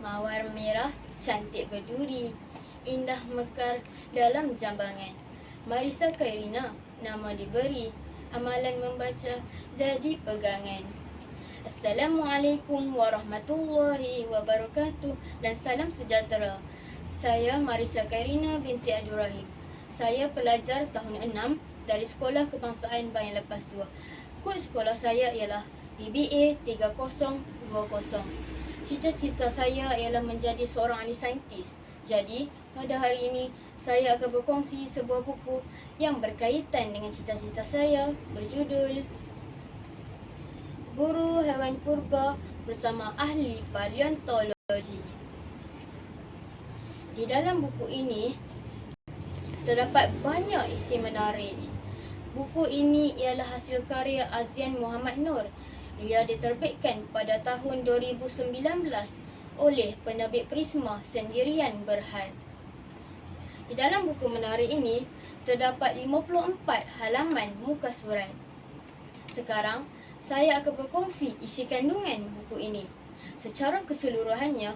Mawar merah, cantik berduri, indah mekar dalam jambangan. Marisa Khairina, nama diberi, amalan membaca jadi pegangan. Assalamualaikum warahmatullahi wabarakatuh dan salam sejahtera. Saya Marisa Khairina binti Abdul Rahim. Saya pelajar tahun 6 dari Sekolah Kebangsaan Bayan Lepas 2. Kod sekolah saya ialah BBA 3020. Cita-cita saya ialah menjadi seorang ahli saintis. Jadi, pada hari ini saya akan berkongsi sebuah buku yang berkaitan dengan cita-cita saya berjudul Buru Haiwan Purba bersama Ahli Paleontologi. Di dalam buku ini terdapat banyak isi menarik. Buku ini ialah hasil karya Azian Muhammad Nur. Ia diterbitkan pada tahun 2019 oleh penerbit Prisma Sendirian Berhad. Di dalam buku menarik ini terdapat 54 halaman muka surat. Sekarang saya akan berkongsi isi kandungan buku ini. Secara keseluruhannya,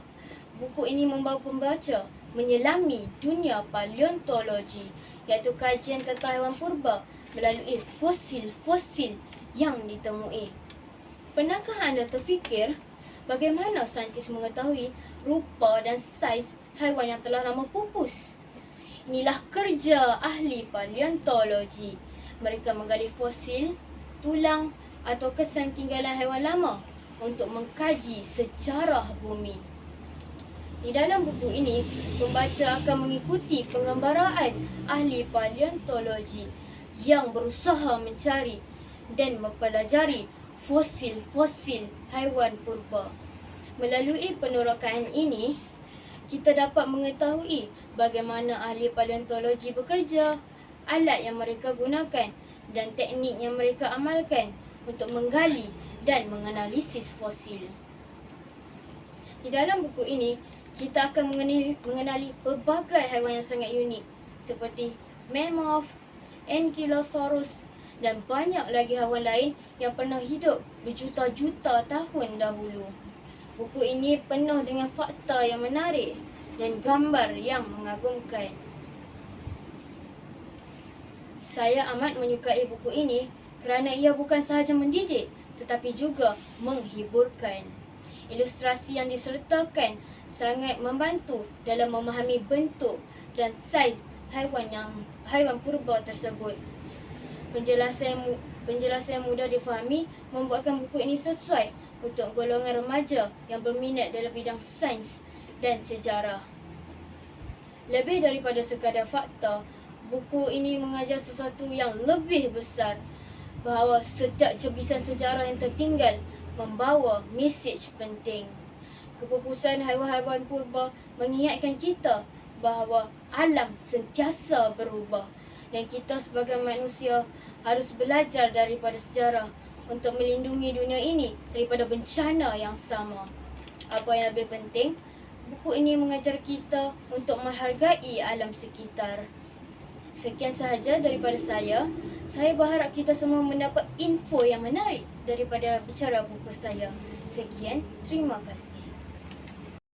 buku ini membawa pembaca menyelami dunia paleontologi, iaitu kajian tentang haiwan purba melalui fosil-fosil yang ditemui. Pernahkah anda terfikir bagaimana saintis mengetahui rupa dan saiz haiwan yang telah lama pupus? Inilah kerja ahli paleontologi. Mereka menggali fosil, tulang atau kesan tinggalan haiwan lama untuk mengkaji sejarah bumi. Di dalam buku ini, pembaca akan mengikuti pengembaraan ahli paleontologi yang berusaha mencari dan mempelajari fosil-fosil haiwan purba. Melalui penerokan ini, kita dapat mengetahui bagaimana ahli paleontologi bekerja, alat yang mereka gunakan dan teknik yang mereka amalkan untuk menggali dan menganalisis fosil. Di dalam buku ini, kita akan mengenali pelbagai haiwan yang sangat unik seperti mammoth, ankylosaurus dan banyak lagi haiwan lain yang pernah hidup berjuta-juta tahun dahulu. Buku ini penuh dengan fakta yang menarik dan gambar yang mengagumkan. Saya amat menyukai buku ini kerana ia bukan sahaja mendidik tetapi juga menghiburkan. Ilustrasi yang disertakan sangat membantu dalam memahami bentuk dan saiz haiwan purba tersebut. Penjelasan yang mudah difahami membuatkan buku ini sesuai untuk golongan remaja yang berminat dalam bidang sains dan sejarah. Lebih daripada sekadar fakta, buku ini mengajar sesuatu yang lebih besar, bahawa setiap cebisan sejarah yang tertinggal membawa mesej penting. Kepupusan haiwan-haiwan purba mengingatkan kita bahawa alam sentiasa berubah dan kita sebagai manusia harus belajar daripada sejarah untuk melindungi dunia ini daripada bencana yang sama. Apa yang lebih penting, buku ini mengajar kita untuk menghargai alam sekitar. Sekian sahaja daripada saya. Saya berharap kita semua mendapat info yang menarik daripada bicara buku saya. Sekian, terima kasih.